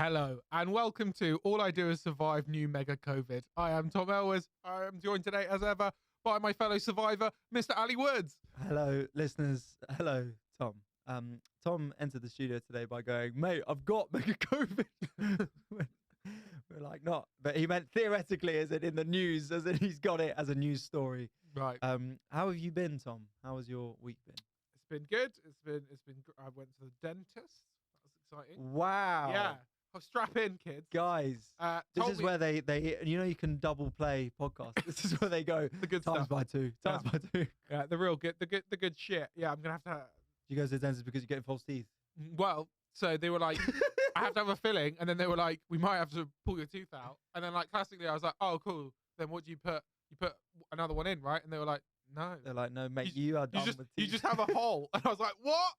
Hello and welcome to All I Do Is Survive New Megacovid. I am Tom Elwes. I am joined today as ever by my fellow survivor, Mr. Ali Woods. Hello, listeners. Hello, Tom. Tom entered the studio today by going, "Mate, I've got Megacovid." We're like, not, but he meant theoretically, as in the news, as in he's got it as a news story. Right. How have you been, Tom? How has your week been? It's been good. It's been. I went to the dentist. That was exciting. Wow. Yeah. Oh, strap in, kids. Guys, this is where they you can double play podcasts. This is where they go the good times stuff. by two. Times by two. Yeah, the real good, the good shit. Yeah, I'm gonna have to. You go to the dentist because you're getting false teeth. Well, so they were like, I have to have a filling, and then they were like, we might have to pull your tooth out, and then like classically, I was like, oh cool. Then what do you put? You put another one in, right? And they were like, no. They're like, no, mate, you are done with teeth. You just have a hole, and I was like, what?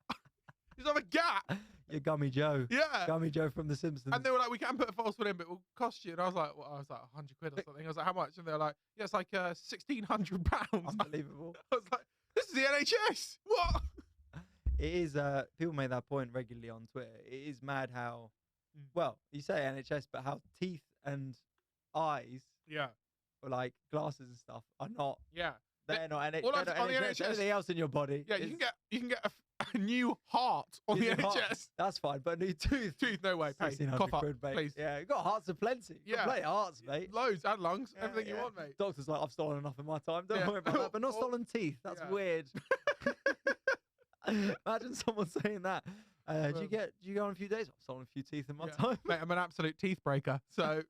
You just have a gap. You're Gummy Joe. Yeah. Gummy Joe from The Simpsons. And they were like, we can put a false one in, but it will cost you. And I was like, well, £100 or something. I was like, how much? And they were like, yeah, it's like £1,600. Unbelievable. I was like, this is the NHS. What? It is, people make that point regularly on Twitter. It is mad how, well, you say NHS, but how teeth and eyes, Yeah. or like glasses and stuff, are not. Yeah. They're not Well, on NHS. the NHS. Anything else in your body. Yeah, you can get a new heart on the NHS. That's fine, but a new tooth. Tooth, no way. Pay. Cough up, quid, mate. please. Yeah, you've got hearts aplenty. Yeah. Plenty of hearts, mate. Loads and lungs. Everything you want, mate. Doctor's like, I've stolen enough in my time. Don't worry about that. But not stolen teeth. That's weird. Imagine someone saying that. Do you go on a few days? I've stolen a few teeth in my time. Mate, I'm an absolute teeth breaker. So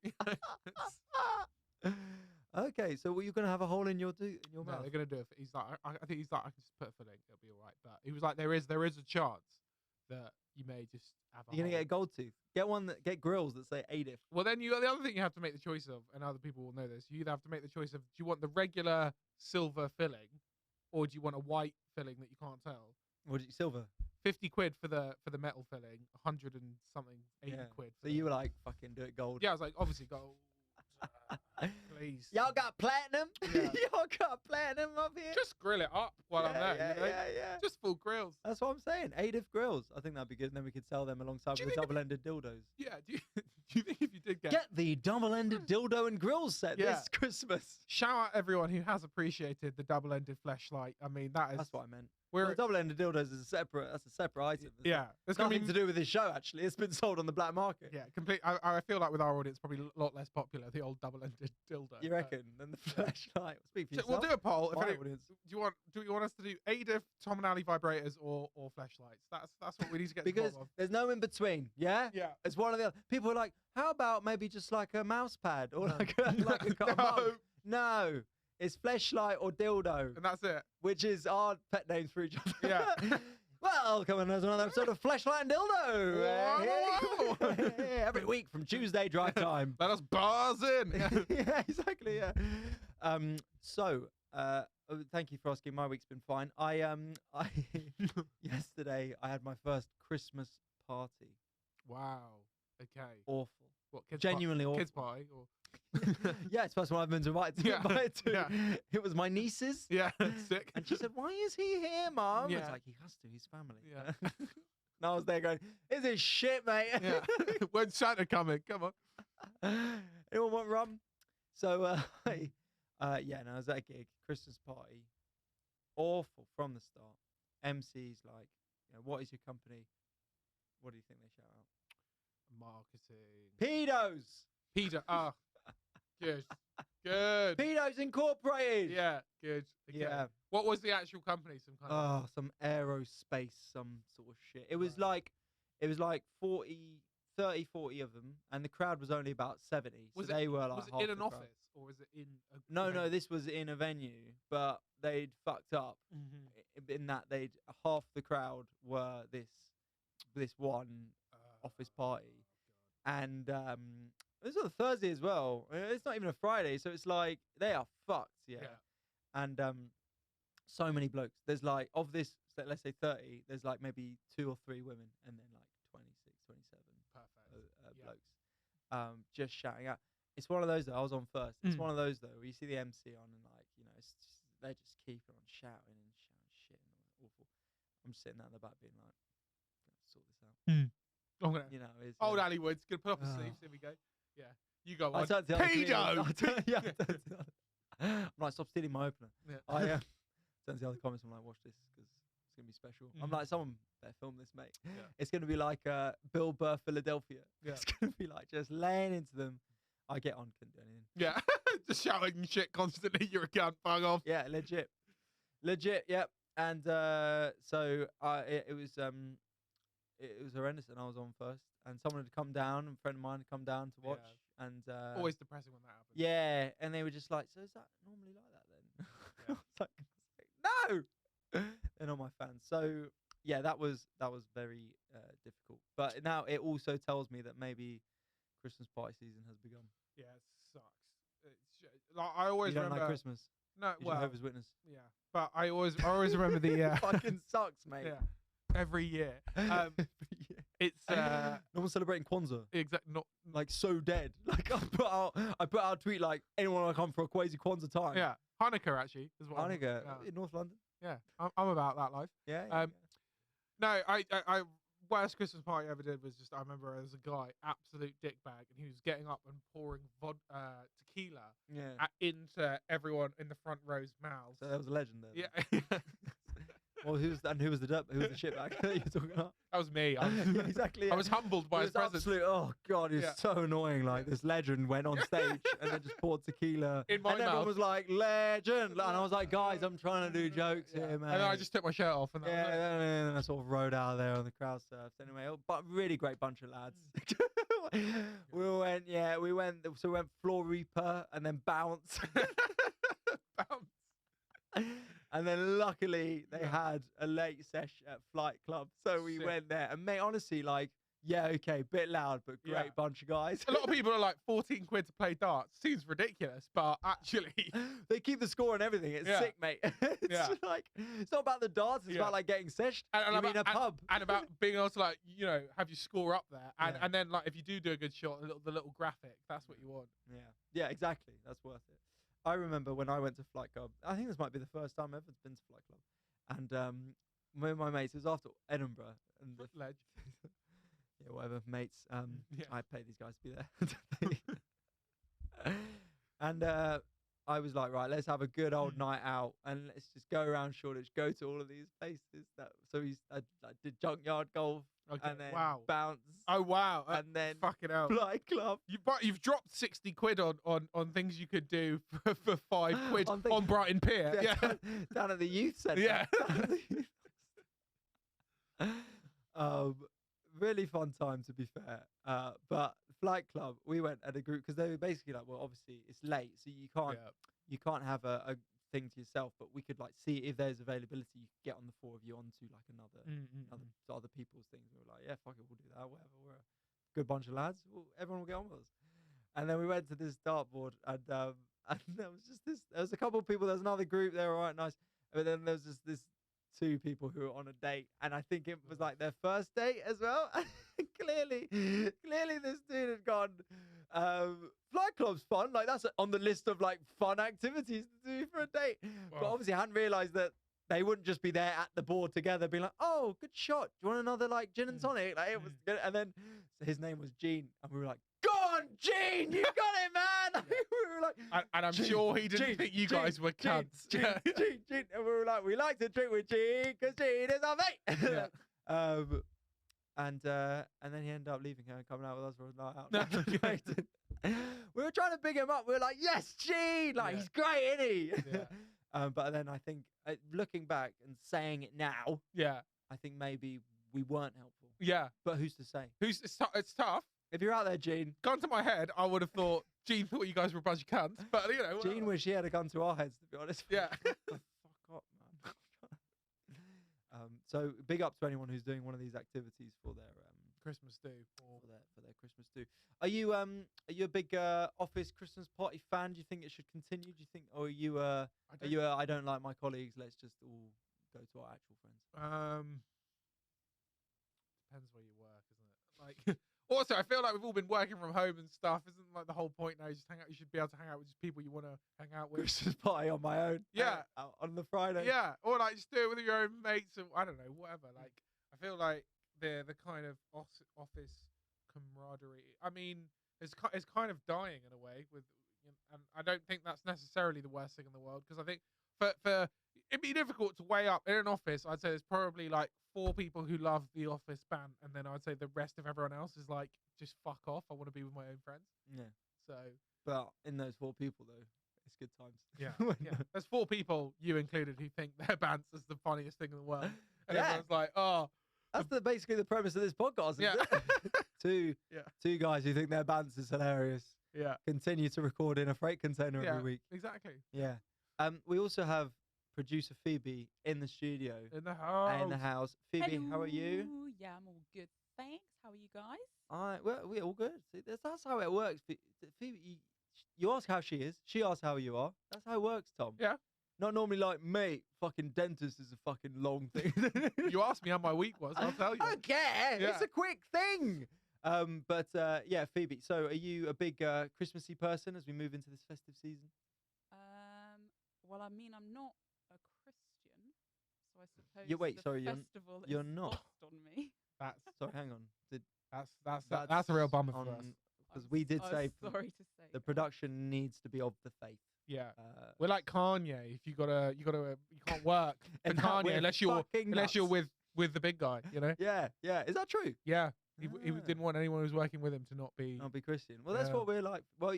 okay, so were you going to have a hole in your mouth? No, they're going to do it. He's like, I think he's like, I can just put a filling. It'll be all right. But he was like, there is a chance that you may just have a You're going to hole. get a gold tooth. Get grills that say AIDIF. Well, then the other thing you have to make the choice of, and other people will know this, you either have to make the choice of, do you want the regular silver filling, or do you want a white filling that you can't tell? Silver? 50 quid for the metal filling, 100 and something, 80 quid. So you were like, fucking do it gold. Yeah, I was like, obviously gold. Please. Y'all got platinum? Yeah. Y'all got platinum up here? Just grill it up while I'm there. Yeah. Just full grills. That's what I'm saying. AIDIF grills. I think that'd be good. And then we could sell them alongside with the double-ended dildos. Yeah. Do you think if you did get the double-ended dildo and grills set this Christmas? Shout out everyone who has appreciated the double-ended fleshlight. I mean, that's what I meant. The double-ended dildos is a separate item. It's nothing to do with this show. Actually, it's been sold on the black market. Yeah, I feel like with our audience, probably a lot less popular. The old double-ended dildo. You reckon? Than the flashlight. Speak for yourself. We'll do a poll. Audience. Do you want us to do AIDIF, Tom and Ali vibrators, or fleshlights? That's what we need to get. Because there's no in between. Yeah. Yeah. It's one of the other. People are like, how about maybe just like a mouse pad or like a mug? No. It's fleshlight or dildo. And that's it. Which is our pet names for each other. Yeah. Well, coming as another episode of Fleshlight and Dildo. Every week from Tuesday drive time. Let us buzz in. Yeah, exactly. Yeah. Thank you for asking. My week's been fine. Yesterday I had my first Christmas party. Wow. Okay. Awful. What? Kids Genuinely awful. Kids party or? Yeah, it's the first one I've been invited to. Yeah. It was my niece's. Yeah, sick. And she said, "Why is he here, Mum?" Yeah. It's like, he has to. He's family. Yeah. And I was there going, "This is shit, mate." Yeah. When's Santa coming? Come on. Anyone want rum? So, I was at a gig, Christmas party. Awful from the start. MC's like, what is your company? What do you think they shout out? Marketing. Pedos. Pedo. Ah. Good. Good. Pedos Incorporated. Yeah. Good. Okay. Yeah. What was the actual company? Some kind of. Some aerospace, some sort of shit. It was like 40 of them, and the crowd was only about 70. So they were like. Was it in an office or was it in a? No. This was in a venue, but they'd fucked up in that half the crowd were this one office party, and this was a Thursday as well. It's not even a Friday, so it's like they are fucked. Yeah. And so many blokes. There's like of this, let's say 30. There's like maybe 2 or 3 women, and then like 26, 27 blokes, just shouting out. It's one of those that I was on first. It's one of those though where you see the MC on and like they're just keeping on shouting shit and all that awful. I'm just sitting there in the back being like, gonna sort this out. I'm gonna. you know, is Old Ali Wood's gonna put up his Oh. sleeves. Here we go. Yeah, you go I on. turned to the other comedians. Pedo. Yeah. I turned to the other- I'm like, stop stealing my opener. Yeah. I turned to the other comments. I'm like, watch this because it's gonna be special. I'm Mhm. like, someone better film this, mate. Yeah. It's gonna be like Bill Burr Philadelphia. Yeah. It's gonna be like just laying into them. I get on, couldn't do anything. Yeah, just shouting shit constantly. You're a cunt. Bug off. Yeah, legit. Yep. And so it was horrendous, and I was on first, and someone had come down, and a friend of mine had come down to watch, and Always depressing when that happens. yeah, and they were just like, so is that normally like that then? Yeah. I was like, no, they're not my fans. So yeah, that was very difficult. But now it also tells me that maybe Christmas party season has begun. Yeah, it sucks. Like, I always You don't remember. like Christmas? No, You're well, Jehovah's Witness. yeah, but I always remember the Fucking sucks, mate. yeah, every year. Yeah. It's No one's celebrating Kwanzaa. not Like so dead. Like I put out a tweet like, anyone want to come for a crazy Kwanzaa time? yeah. Hanukkah actually is what. Hanukkah Yeah, in North London. yeah. I'm about that life. Yeah. No, I worst Christmas party I ever did was just I remember as a guy, absolute dickbag, and he was getting up and pouring tequila Yeah. into everyone in the front row's mouths. So that was a legend there. Yeah. Well, who was the shitbag that you're talking about? That was me. I was, Yeah, exactly. I was humbled by It his was presence. absolute. Oh god, it's Yeah. so annoying. Like this legend went on stage and then just poured tequila In my and everyone mouth. was like, legend, and I was like, guys, I'm trying to do jokes here, man. And then I just took my shirt off and that yeah, was it. and then I sort of rode out there on the crowd surfs. Anyway, but really great bunch of lads. we went. So we went Floor Reaper and then Bounce. Bounce. And then luckily they had a late sesh at Flight Club, so we Sick. went there. And mate, honestly, like, yeah, okay, bit loud, but great Yeah. bunch of guys. A lot of people are like 14 quid to play darts. Seems ridiculous, but actually, They keep the score and everything. It's Yeah. sick, mate. It's Yeah. like it's not about the darts. It's Yeah. about like getting seshed. and You about, mean a pub? and about being able to like have your score up there, and Yeah. and then like if you do a good shot, the little graphic, that's what you want. Yeah, exactly. That's worth it. I remember when I went to Flight Club. I think this might be the first time I've ever been to Flight Club. And with my mates, it was after Edinburgh, and Ledge. yeah, whatever, mates. Yeah. I paid these guys to be there. And I was like, right, let's have a good old night out, and let's just go around Shoreditch, go to all of these places. I did Junkyard Golf, Okay. and then Wow. Bounce, Oh wow. and then Fucking hell. Flight Club. You've dropped 60 quid on things you could do for 5 quid On on Brighton Pier. Yeah. down at the youth centre. Yeah. Down at the youth- really fun time, to be fair. But Flight Club, we went at a group because they were basically like, well, obviously it's late, so you can't have a thing to yourself, but we could like see if there's availability. You could get on the four of you onto like another other people's things. We were like, yeah, fuck it, we'll do that. Whatever, we're a good bunch of lads. Everyone will get on with us. And then we went to this dartboard, and there was just this. There was a couple of people. There was another group. They were all right, nice. But then there was just this two people who were on a date, and I think it was like their first date as well. clearly this dude had gone, Flight Club's fun, like that's on the list of like fun activities to do for a date. But Wow. obviously hadn't realized that they wouldn't just be there at the board together being like, oh, good shot, do you want another like gin and tonic? Like it was good. And then so his name was Gene, and we were like, go on, Gene, you got it, man. We were like, And I'm Gene, sure he didn't Gene, think you Gene, guys were Gene, cunts. Gene, Yeah. Gene. And we were like, we like to drink with Gene because Gene is our mate. Yeah. And then he ended up leaving her and coming out with us for a night out. No. Great. We were trying to big him up. We were like, yes, Gene, like Yeah. he's great, isn't he? Yeah. But then I think looking back and saying it now, Yeah. I think maybe we weren't helpful. Yeah. But who's to say? It's tough. If you're out there, Gene, Gun to my head, I would have thought Gene thought you guys were a bunch of cunts. But Gene wish he had a gun to our heads, to be honest. Yeah. Fuck up, man. So big up to anyone who's doing one of these activities for their Christmas do. for their Christmas do. Are you a big office Christmas party fan? Do you think it should continue? Do you think, or are you I don't like my colleagues, let's just all go to our actual friends? Depends where you work, isn't it? Like, also, I feel like we've all been working from home and stuff. Isn't like the whole point now? You just hang out. You should be able to hang out with just people you want to hang out with. Christmas party on my own. Yeah. On the Friday. Yeah, or like just do it with your own mates, or I don't know, whatever. Like, I feel like the kind of office camaraderie. I mean, it's kind of dying in a way and I don't think that's necessarily the worst thing in the world, because I think for it'd be difficult to weigh up in an office. I'd say there's probably like 4 people who love the Office band, and then I'd say the rest of everyone else is like, just fuck off. I want to be with my own friends. Yeah. So, but in those 4 people though, it's good times. Yeah, yeah. There's 4 people, you included, who think their band's is the funniest thing in the world, and Yeah. everyone's like, oh, That's basically the premise of this podcast. Isn't Yeah. it? Yeah. Two guys who think their band's is hilarious yeah, continue to record in a freight container yeah, every week. exactly. Yeah. We also have producer Phoebe in the studio. In the house. In the house. Phoebe, how are you? Hello. Yeah, I'm all good. Thanks. How are you guys? We're all good. See, that's how it works. Phoebe, you ask how she is. She asks how you are. That's how it works, Tom. Yeah. Not normally like, mate, fucking dentist is a fucking long thing. You asked me how my week was. I'll tell you. I don't care. Yeah. It's a quick thing. But yeah, Phoebe. So, are you a big Christmassy person as we move into this festive season? Well, I mean, I'm not a Christian, so I suppose wait, the sorry, festival you're is not. lost on me. That's Sorry, hang on. that's a real bummer for us. Because we did I'm say sorry to say the that. production needs to be of the faith. Yeah. Uh, We're like Kanye. If you can't work for And that Kanye we're unless you're fucking with the big guy, you know? yeah. Is that true? Yeah. He Ah. didn't want anyone who's working with him to not be. I'll be Christian. Well, that's Yeah. what we're like. Well,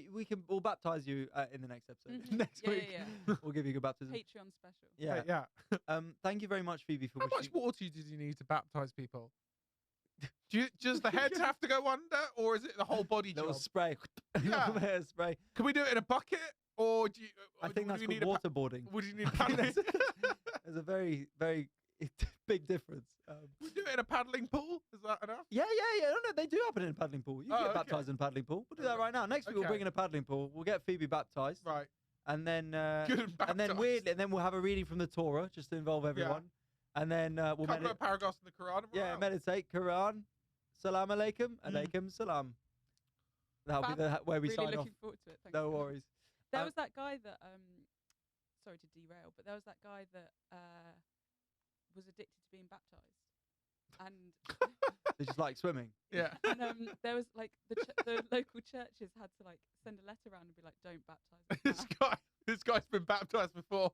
we'll baptize you in the next episode. Mhm. Next Yeah, week, yeah, we'll give you a good baptism. Patreon special. Yeah. Yeah. Thank you very much, Phoebe, for How much wishing. water did you need to baptize people? Does the heads have to go under, or is it the whole body Little job? spray. Yeah. Little hair spray. Can we do it in a bucket, or do you? I think that's you called need waterboarding. Would you need I think paddling? There's a very, very big difference. We do it in a paddling pool. Is that enough? Yeah. No, they do happen in a paddling pool. You can Oh, get okay. baptized in a paddling pool. We'll do that Okay. right now. Next week we'll Okay. bring in a paddling pool. We'll get Phoebe baptized, Right. and then Good and and then baptized. weirdly, and then we'll have a reading from the Torah just to involve everyone, and then we'll Couple of paragraphs in the Quran. And we're out. meditate Quran, salam alaikum, alaikum salam. That'll be Fab. the way we Really sign looking off. forward to it. Thanks No so much. worries. There was that guy that sorry to derail, but there was that guy that was addicted to being baptized, and They just like swimming. Yeah. and there was like the local churches had to like send a letter around and be like, don't baptize this guy's been baptized before.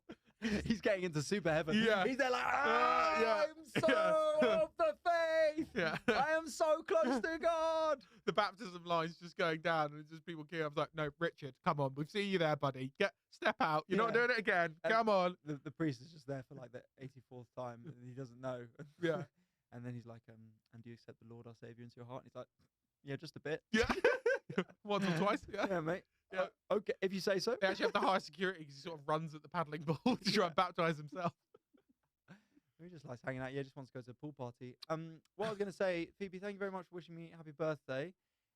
He's getting into super heaven. Yeah. He's there like, yeah. I'm so of the faith. Yeah. I am so close to God. The baptism line's just going down, and just people queuing. I was like, no, Richard, come on, we've seen you there, buddy. Step out. You're not Yeah. doing it again. And- Come on. The priest is just there for like the 84th time, and he doesn't know. Yeah. And then he's like, and do you accept the Lord our Savior into your heart? And he's like, yeah, just a bit. Yeah. Once or twice. Yeah. Yeah, mate. Yeah. Okay, if you say so. They actually have the highest security because he sort of runs at the paddling pool to try and baptize himself. He just likes hanging out. Yeah, just wants to go to a pool party. What I was going to say, Phoebe, thank you very much for wishing me happy birthday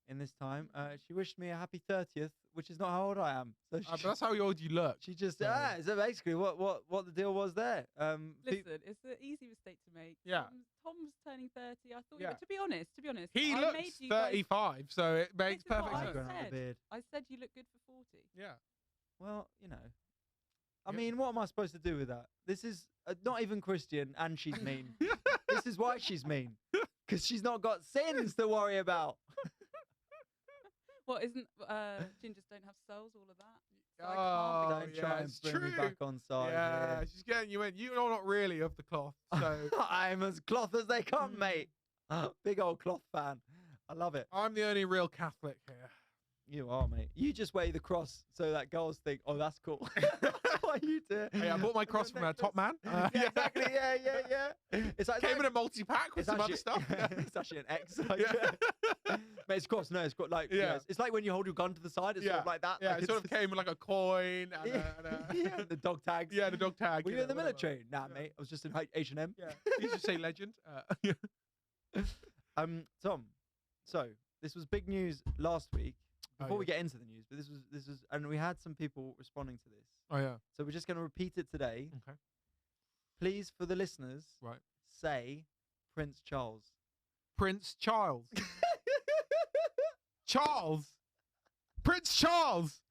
in this time. She wished me a happy 30th, which is not how old I am. So But that's how old you look. she just, so- so basically what the deal was there. Listen, it's an easy mistake to make. Yeah. Tom's turning 30. I thought, Yeah. but to be honest, He I looks made you guys- 35, so it makes This is what perfect I sense. Growing out the said. beard. I said you look good for 40. Yeah. Well, you know. I Yeah. mean, what am I supposed to do with that? This is not even Christian, and she's mean. This is why she's mean. Because she's not got sins to worry about. What isn't gingers don't have cells, all of that? So I Oh, can't Don't be try yeah, and it's bring me true. back on side Yeah, here. she's getting you in. You're not really of the cloth, so I'm as cloth as they come, mate. Big old cloth fan. I love it. I'm the only real Catholic here. You are, mate. You just wear the cross so that girls think, oh, that's cool. That's what you do. Hey, I bought my cross from Top Man. Yeah, exactly. Yeah. It's like Came in a multi-pack with some other stuff. It's actually an X. Like, Yeah. Mate, it's cross. No, it's got like, Yeah. it's like when you hold your gun to the side. It's sort of like that. Yeah, like it sort of came with like a coin and yeah, the dog tags. yeah, the dog tag. Were you in the whatever. military? Nah, Yeah. mate. I was just in H&M. Yeah, you just say legend. Tom. So this was big news last week. Oh, Before we yeah. get into the news, but this was, and we had some people responding to this. Oh yeah. So we're just going to repeat it today. Okay. Please, for the listeners, Right. say Prince Charles. Prince Charles. Charles. Prince Charles.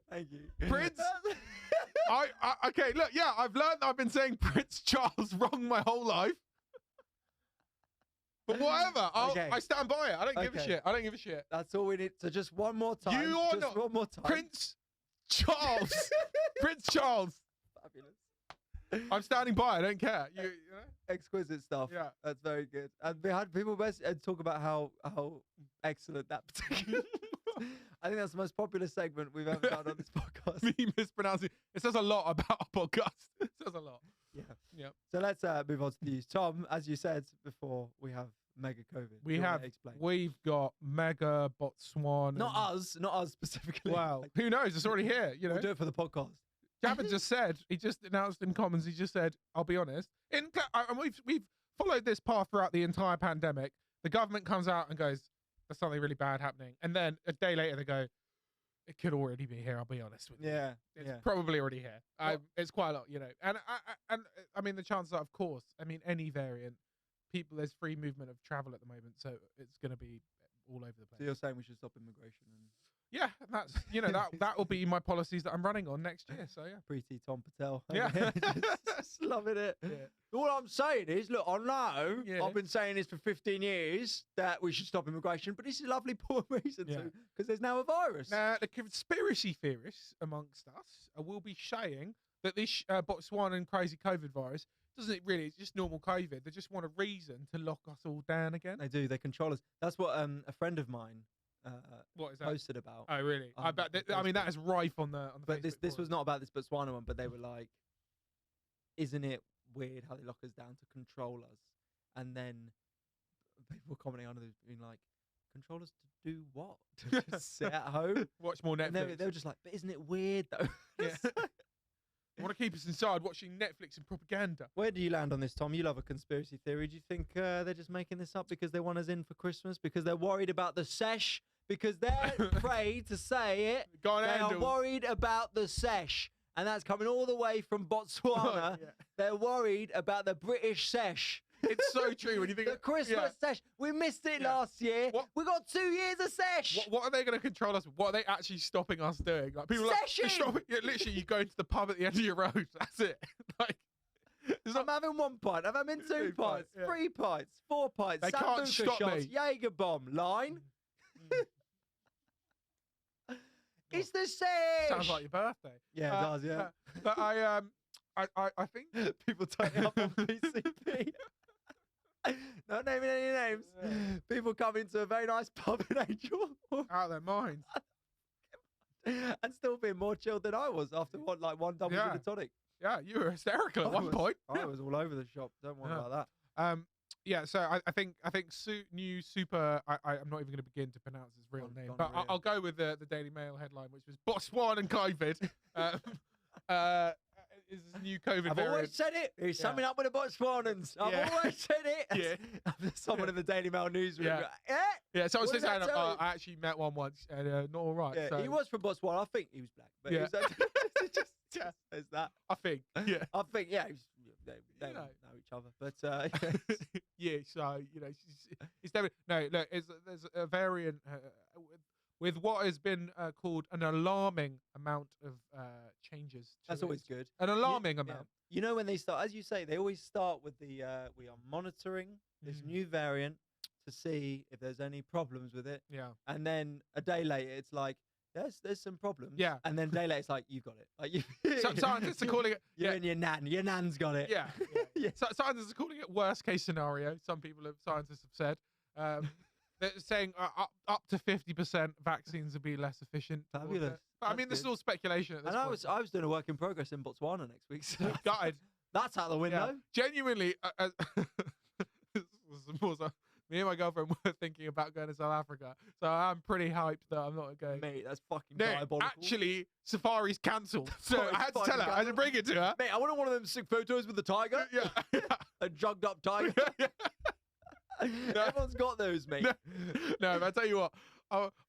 Thank you. Prince- Okay, look, yeah, I've learned that I've been saying Prince Charles wrong my whole life. But whatever, I stand by it. I don't give a shit. I don't give a shit. That's all we need. So just one more time. You are just not one more time. Prince Charles. Prince Charles. Fabulous. I'm standing by. I don't care. You know? Exquisite stuff. Yeah, that's very good. And we had people talk about how excellent that particular. I think that's the most popular segment we've ever done on this podcast. Me mispronouncing. It says a lot about our podcast. It says a lot. Yeah. So let's move on to the news. Tom, as you said before, we have Megacovid. We've got Mega Botswana. Not us specifically. Well, who knows? It's already here. You know, we'll do it for the podcast. Gavin just said, he just announced in Commons, he just said, I'll be honest. And we've followed this path throughout the entire pandemic. The government comes out and goes, there's something really bad happening. And then a day later they go, it could already be here, I'll be honest with you. Yeah. It's probably already here. It's quite a lot, you know. And I mean, the chances are, of course, I mean, any variant, there's free movement of travel at the moment. So it's going to be all over the place. So you're saying we should stop immigration? Yeah, and that's, you know, that will be my policies that I'm running on next year. So yeah, Pretty Tom Patel. Yeah, just loving it. Yeah. All I'm saying is, look, I know I've been saying this for 15 years that we should stop immigration, but this is a lovely poor reason to, because there's now a virus. Now, the conspiracy theorists amongst us will be saying that this Botswana crazy COVID virus doesn't really, it's just normal COVID. They just want a reason to lock us all down again. They do. They control us. That's what a friend of mine what is that? posted about. Oh, really? I bet. I mean, that is rife on the. But this was not about this Botswana one. But they were like, "Isn't it weird how they lock us down to control us?" And then people were commenting on it, being like, "Control us to do what? To just sit at home, watch more Netflix." And they were just like, "But isn't it weird though?" Yeah. They want to keep us inside watching Netflix and propaganda. Where do you land on this, Tom? You love a conspiracy theory. Do you think they're just making this up because they want us in for Christmas? Because they're worried about the sesh? Because they're afraid to say it. They are worried about the sesh. And that's coming all the way from Botswana. They're worried about the British sesh. It's so true when you think the Christmas sesh. We missed it last year. We got 2 years of sesh. What are they going to control us with? What are they actually stopping us doing? Like people literally, you go into the pub at the end of your road. That's it. Like, I'm having 1 pint. I'm having 2 pints, 3 pints, 4 pints. They can't stop shots, me. Jaeger bomb line. It's the sesh. Sounds like your birthday. Yeah, it does. Yeah. But I think people turning up on PCP. Not naming any names. People come into a very nice pub in Angel. Out of their minds. And still being more chilled than I was after one double gin and tonic. Yeah, you were hysterical at one point. I was all over the shop. Don't worry about that. So I think new super. I'm not even going to begin to pronounce his real name, but I'll go with the Daily Mail headline, which was Botswana and COVID. Is this new COVID I've variant. Always said it. He's summing up with the Botswanans. I've always said it. Someone in the Daily Mail newsroom. Yeah. So I was saying, I actually met one once, and not all right. Yeah, so. He was from Botswana. I think he was black. But he was just says that. I think. Yeah. I think. Yeah. They know each other, but yeah. So it's definitely no. Look, there's a variant with what has been called an alarming amount of changes. That's always good. An alarming amount. You know, when they start, as you say, they always start with the we are monitoring this new variant to see if there's any problems with it. Yeah. And then a day later, it's like, there's some problems. Yeah. And then a day later, it's like, you've got it. Like scientists are calling it. You and your nan. Your nan's got it. Yeah. So scientists are calling it worst case scenario. Scientists have said. They're saying up to 50% vaccines will be less efficient. Fabulous. But I mean, this is all speculation at this point. I was doing a work in progress in Botswana next week. So gutted. That's out the window. Genuinely, me and my girlfriend were thinking about going to South Africa, so I'm pretty hyped that I'm not going. Mate, that's fucking diabolical. Actually, Safari's cancelled, so I had to tell her. I had to bring it to her. Mate, I wanted one of them sick photos with the tiger. Yeah. A drugged up tiger. Everyone's got those, mate. No, but I tell you what,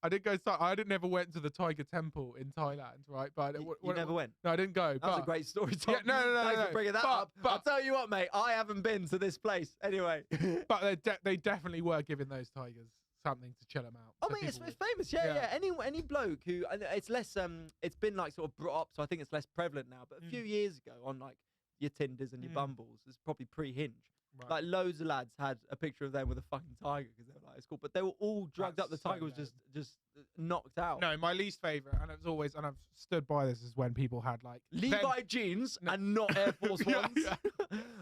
I did go. I didn't ever went to the Tiger Temple in Thailand, right? But you never went. No, I didn't go. That was a great story, Tom. Yeah, no. Thanks for bringing that up. But I'll tell you what, mate. I haven't been to this place anyway. But they definitely were giving those tigers something to chill them out. I So mean, it's people famous, yeah, yeah. yeah. Any bloke who, and it's less, it's been like sort of brought up, so I think it's less prevalent now. But a few years ago, on like your Tinders and your Bumbles, it's probably pre-Hinge. Right. Like loads of lads had a picture of them with a fucking tiger because they were like, it's cool. But they were all drugged up. The That's so tiger was lame. just knocked out. No, my least favorite, and it was always, and I've stood by this, is when people had like Levi jeans and not Air Force Yeah, Ones. yeah.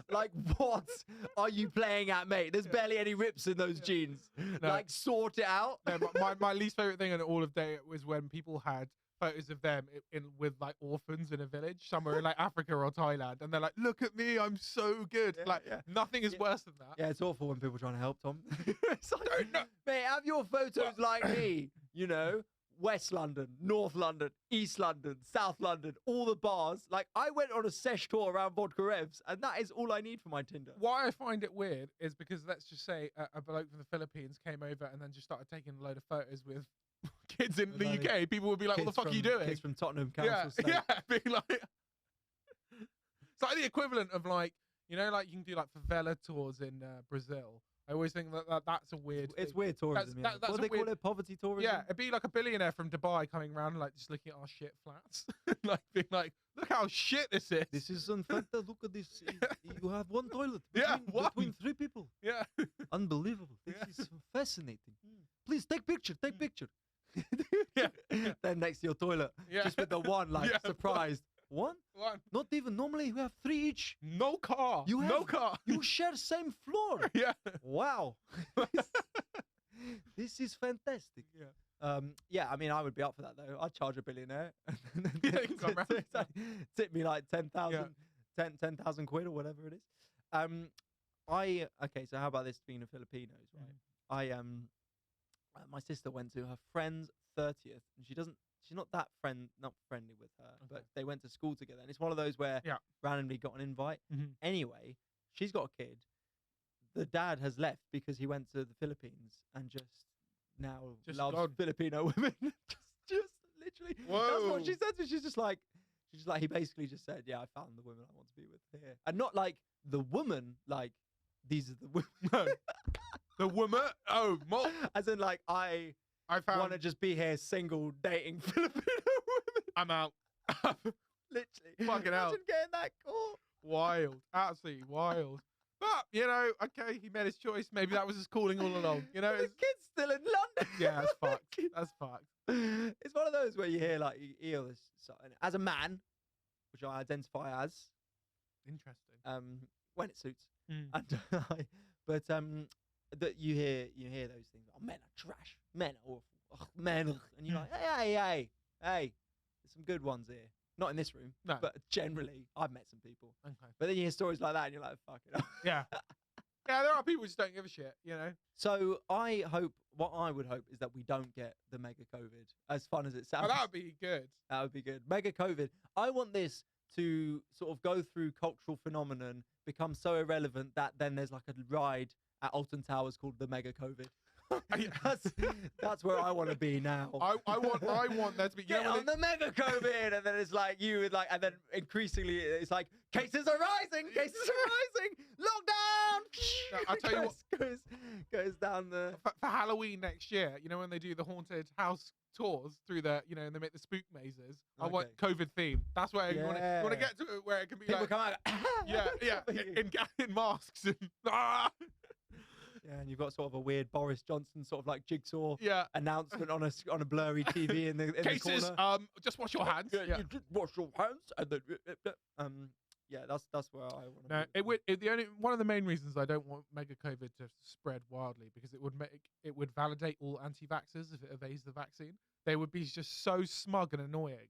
Like, what are you playing at, mate? There's barely any rips in those jeans. No. Like, sort it out. No, my least favorite thing in all of day was when people had photos of them in with like orphans in a village somewhere in like Africa or Thailand, and they're like, "Look at me, I'm so good." Yeah, like yeah. nothing is worse than that. Yeah, it's awful when people are trying to help, Tom. It's like, No, no. mate, have your photos like me, you know? West London, North London, East London, South London, all the bars. Like, I went on a sesh tour around Vodka Revs, and that is all I need for my Tinder. Why I find it weird is because let's just say a bloke from the Philippines came over and then just started taking a load of photos with kids in the Like UK. People would be like, "What the fuck are you doing?" Kids from Tottenham Council Yeah, Estate. yeah, being like, it's like the equivalent of like, you know, like you can do like favela tours in Brazil. I always think that's a weird. It's thing. weird tourism. That's what a do they weird- call it? Poverty tourism? Yeah, it'd be like a billionaire from Dubai coming around and like just looking at our shit flats, like being like, "Look how shit this is." This is unfanta. Look at this. You have one toilet Yeah, between, one. between 3 people. Yeah, Unbelievable. This Yeah. is fascinating. Please take picture. Take picture. Yeah. Then next to your toilet, yeah. just with the one, like Yeah, surprised. One? one. Not even. Normally we have 3 each. No car. You no have- car. You share same floor. Yeah. Wow. This is fantastic. Yeah. Yeah, I mean, I would be up for that though. I'd charge a billionaire. Yeah, you can come round. Tip me like 10,000 Yeah. 10,000 quid or whatever it is. Okay, so how about this being a Filipinos, right? My sister went to her friend's 30th, and she's not that not friendly with her, but Okay. they went to school together, and it's one of those where Yeah. randomly got an invite. Mhm. Anyway, she's got a kid. The dad has left because he went to the Philippines and just now Just loves gone. Filipino women. just literally. That's what she Whoa. said. She's just like, he basically just said, "Yeah, I found the women I want to be with here," and not like the woman, like these are the women. No. The woman. Oh, As in, like, I I want found. to just be here single dating Filipino women. I'm out. Literally. Fucking hell. Imagine getting that call. Wild. Absolutely wild. But you know, okay, he made his choice. Maybe that was his calling all along. You know. The It's, kid's still in London. yeah, that's fucked. That's fucked. It's one of those where you hear, like, you hear this, as a man, which I identify as, Interesting. when it suits, Mm. and that you hear those things. Oh, men are trash. Men are awful. Ugh, men. Ugh. And you're like, hey, there's some good ones here. Not in this room, No. but generally, I've met some people. Okay. But then you hear stories like that, and you're like, fuck it. Yeah. Yeah, there are people who just don't give a shit. You know. So what I would hope is that we don't get the Megacovid. As fun as it sounds, Oh, that would be good. that would be good. Megacovid. I want this to sort of go through cultural phenomenon, become so irrelevant that then there's like a ride at Alton Towers called the Megacovid. That's where I want to be now. I want there to be. You Get know, when on the Megacovid, and then it's like you with like, and then increasingly it's like cases are rising, cases are rising, lockdown. No, I'll tell you what. Goes down the. for Halloween next year, you know, when they do the haunted house tours through the, you know, and they make the spook mazes. I want COVID theme. That's where you want to Yeah. get to it, where it can be People like, come out. yeah, in masks and Yeah, and you've got sort of a weird Boris Johnson sort of like jigsaw yeah. announcement on a blurry TV in the Cases, corner. just wash your hands. Yeah. You just wash your hands and then yeah, that's where I want to. No, one of the main reasons I don't want Megacovid to spread wildly, because it would validate all anti-vaxxers if it evades the vaccine. They would be just so smug and annoying.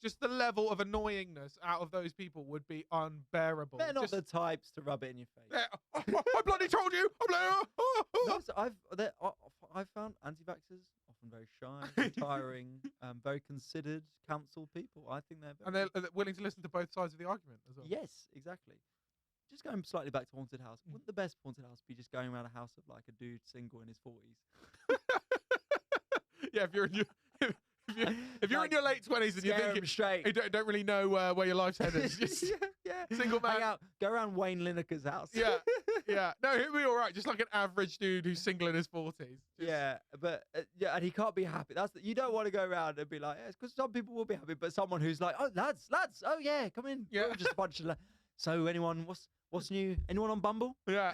Just the level of annoyingness out of those people would be unbearable. They're not Just, the types to rub it in your face. I bloody told you. No, so I've found anti-vaxxers often very shy, retiring, very considered, counsel people. I think they're And very, they're willing to listen to both sides of the argument as well. yes, exactly. Just going slightly back to haunted house. Wouldn't the best haunted house be just going around a house of like a dude single in his 40s? Yeah, if you're in your if you're in your late 20s and you're Scare 'em thinking straight. you don't really know where your life's headed, just yeah. single man. Hang out, go around Wayne Lineker's house. Yeah, Yeah. No, he'll be all right. Just like an average dude who's single in his 40s. Yeah, but and he can't be happy. You don't want to go around and be like, yeah, because some people will be happy, but someone who's like, oh lads, oh yeah, come in. Yeah. We're just a bunch of. So anyone, what's new? Anyone on Bumble? Yeah.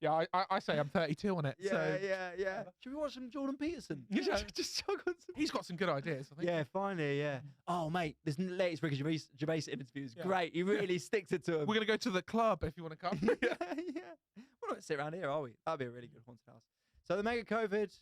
Yeah, I say I'm 32 on it. Yeah, so. yeah. Should we watch some Jordan Peterson? Yeah. just chug on some. He's got some good ideas, I think. Yeah, finally, yeah. Oh, mate, this latest Ricky Gervais interview is Yeah. great. He really sticks it to him. We're going to go to the club if you want to come. yeah. We're not going to sit around here, are we? That'd be a really good haunted house. So the Megacovid,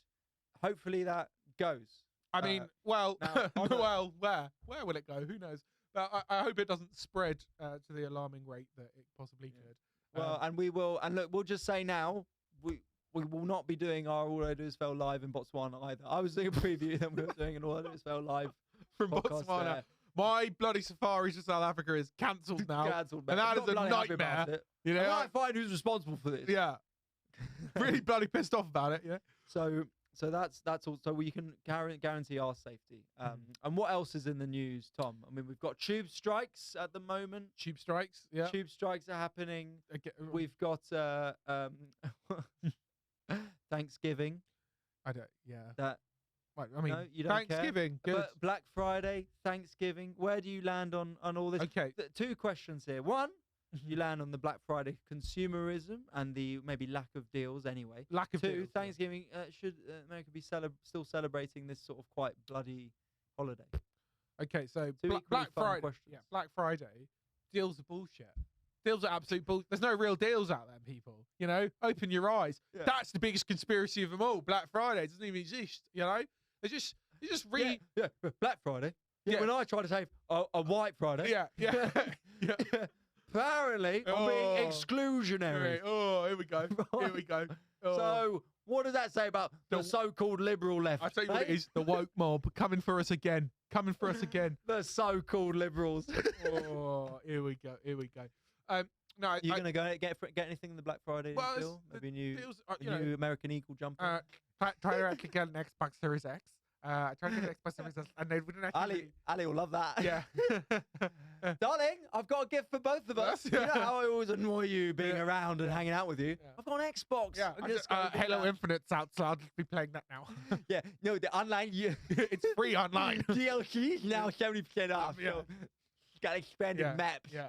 hopefully that goes. I mean, well, now, well, where will it go? Who knows? But I hope it doesn't spread to the alarming rate that it possibly could. Well, and we will, and look, we'll just say now, we will not be doing our All I Do Is Fail live in Botswana either. I was doing a preview, then we were doing an All I Do Is Fail live from podcast Botswana. there. My bloody safari to South Africa is cancelled now. Cancelled, and that is a nightmare. You know, I might find who's responsible for this. Yeah. Really bloody pissed off about it. Yeah. So that's all. So we can guarantee our safety. And what else is in the news, Tom? I mean, we've got tube strikes at the moment. Tube strikes. Yeah. Tube strikes are happening. We've got Thanksgiving. I don't. Yeah. That. Right, I mean, No, you don't Thanksgiving. care. Good. But Black Friday, Thanksgiving. Where do you land on all this? Okay. Two questions here. One, you land on the Black Friday consumerism and the maybe lack of deals anyway. Lack of Two, deals, Thanksgiving. Should America be still celebrating this sort of quite bloody holiday? Okay, so Two equally Black fun Friday. questions. Yeah, Black Friday. Deals are bullshit. Deals are absolute bullshit. There's no real deals out there, people. You know, open your eyes. Yeah. That's the biggest conspiracy of them all. Black Friday doesn't even exist. You know, they just read. Yeah, Black Friday. Yeah, Yeah. when I try to say a White Friday. Yeah, yeah, yeah. Apparently, I'm being exclusionary. Oh, here we go. Here we go. Oh. So, what does that say about the so-called liberal left? I tell you what it is: the woke mob coming for us again. Coming for us again. The so-called liberals. Oh, here we go. Here we go. No, You're gonna go get anything in the Black Friday deal? Maybe a deals, new American Eagle jumper. try to get an Xbox Series X. Try to get an Xbox Series X, and they wouldn't actually. Ali will love that. Yeah. Darling, I've got a gift for both of us. Yeah. You know how I always annoy you being around and hanging out with you? Yeah. I've got an Xbox. Yeah. I'm just gonna do Halo that. Infinite's out, so I'll just be playing that now. Yeah, no, the online It's free online. DLC now 70% off. Yeah. So got expanded maps. Yeah.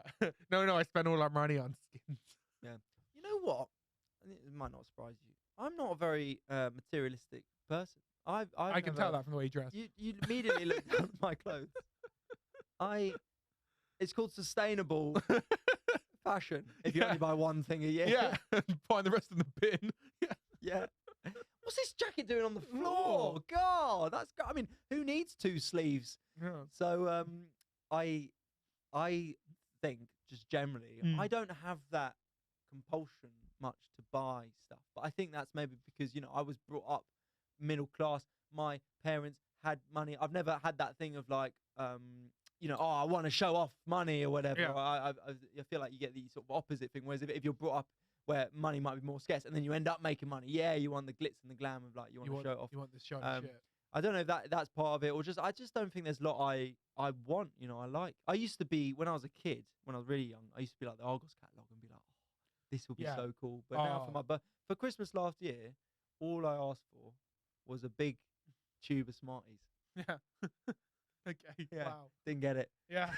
No, I spend all our money on skins. Yeah. You know what? It might not surprise you. I'm not a very materialistic person. I can tell that from the way you dress. You immediately look down at my clothes. It's called sustainable fashion. If you only buy one thing a year. Yeah. Find the rest in the bin. Yeah. What's this jacket doing on the floor? God, I mean, who needs two sleeves? Yeah. So I think just generally, I don't have that compulsion much to buy stuff. But I think that's maybe because, I was brought up middle class. My parents had money. I've never had that thing of like, I want to show off money or whatever. Yeah. I feel like you get the sort of opposite thing. Whereas if you're brought up where money might be more scarce, and then you end up making money, you want the glitz and the glam of like you want to show it off. You want this shiny shit. I don't know if that's part of it, or I just don't think there's a lot I want. I like. I used to be when I was a kid, when I was really young. I used to be like the Argos catalog and be like, oh, this will be so cool. But now for Christmas last year, all I asked for was a big tube of Smarties. Yeah. Okay. Yeah. Wow. Didn't get it. Yeah.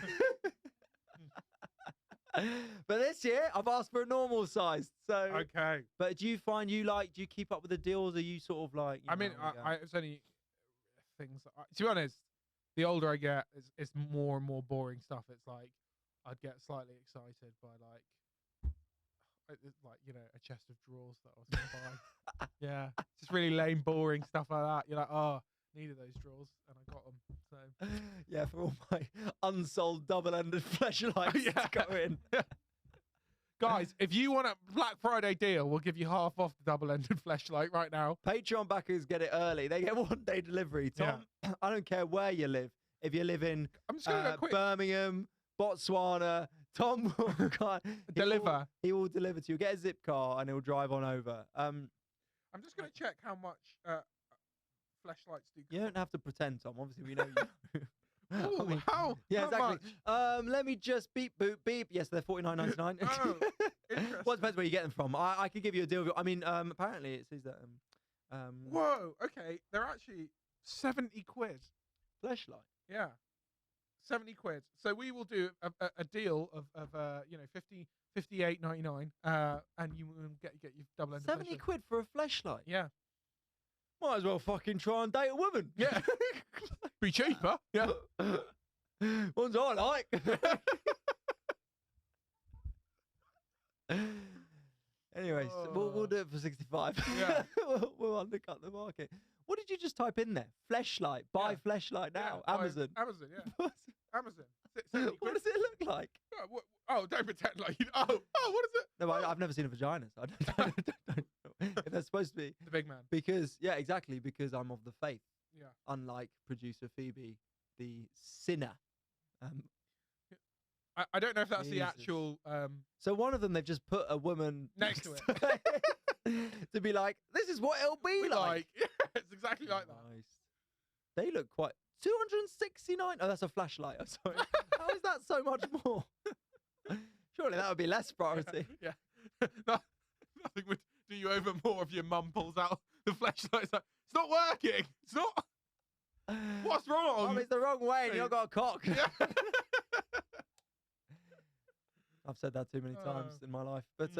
But this year I've asked for a normal size. So Okay. But do you keep up with the deals? Are you sort of like? I mean, it's only things. To be honest, the older I get, it's more and more boring stuff. It's like I'd get slightly excited by a chest of drawers that I was gonna buy. Yeah, just really lame, boring stuff like that. You're like, oh, needed those drawers, and I got them. So yeah, for all my unsold double-ended fleshlights to go in. Guys, if you want a Black Friday deal, we'll give you half off the double-ended fleshlight right now. Patreon backers get it early. They get one-day delivery. Tom, I don't care where you live. If you live in I'm just gonna go quick. Birmingham, Botswana, Tom will Deliver. He will deliver to you. Get a zip car and he'll drive on over. I'm just gonna check how much fleshlights do. You don't have to pretend, Tom. Obviously, we know you. Ooh, I mean, how? yeah, how exactly. much? Let me just beep, boop, beep. Yes, they're $49.99. Oh, Well, it interesting. depends where you get them from. I could give you a deal. I mean, apparently it says that Whoa. Okay, they're actually 70 quid. fleshlight. Yeah, 70 quid. So we will do a deal of 58.99. And you will get your double-ended 70 session. quid for a fleshlight. Yeah. Might as well fucking try and date a woman. Yeah. Be cheaper. Yeah. Ones I like. Anyways, we'll do it for 65. Yeah. we'll undercut the market. What did you just type in there? Fleshlight. Buy Yeah. fleshlight now. Yeah, Amazon. Amazon. Yeah. What's- Amazon. 70 what quid. does it look like? Oh, don't pretend like you. Oh, what is it? No, I've never seen a vagina. So I don't know if they're supposed to be. The big man. Because, yeah, exactly. Because I'm of the faith. Yeah. Unlike producer Phoebe, the sinner. I don't know if that's the Jesus. actual. So one of them, they've just put a woman Next to it to be like, this is what it'll be like. Yeah, it's exactly like that. Nice. They look quite 269. Oh, that's a flashlight. I'm sorry. How is that so much more? Surely that would be less priority. Yeah. Nothing would do you over more if your mum pulls out the flashlight. It's like, it's not working. It's not. What's wrong? Oh, it's the wrong way. And you've got a cock. Yeah. I've said that too many times in my life, but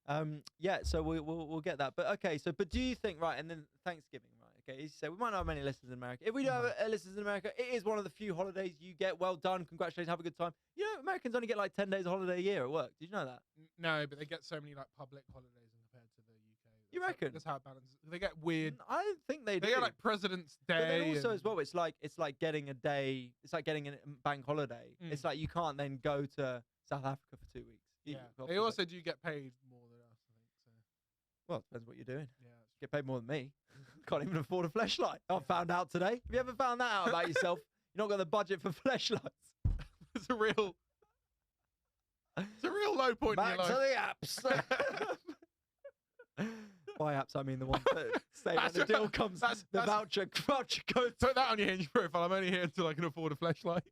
Mm. yeah. So we'll get that. But okay. So, but do you think and then Thanksgiving, right? Okay. As you say, we might not have many listeners in America. If we do have listeners in America, it is one of the few holidays you get. Well done, congratulations, have a good time. You know, Americans only get like 10 days of holiday a year at work. Did you know that? No, but they get so many like public holidays compared to the UK. You reckon? That's how it balances. They get weird. I don't think they do. They get like President's Day. But then also and- as well, it's like getting a day. It's like getting a bank holiday. Mm. It's like you can't then go to South Africa for 2 weeks. Yeah. They also do get paid more than us, I think. So Well, it depends what you're doing. yeah. Get paid more than me. Can't even afford a fleshlight. I found out today. Have you ever found that out about yourself? You're not got the budget for fleshlights. It's a real low point Back in your to life. the apps. By apps, I mean the ones that say when That's the right. deal comes, That's- the voucher code. Put that on your Hinge profile. I'm only here until I can afford a flashlight.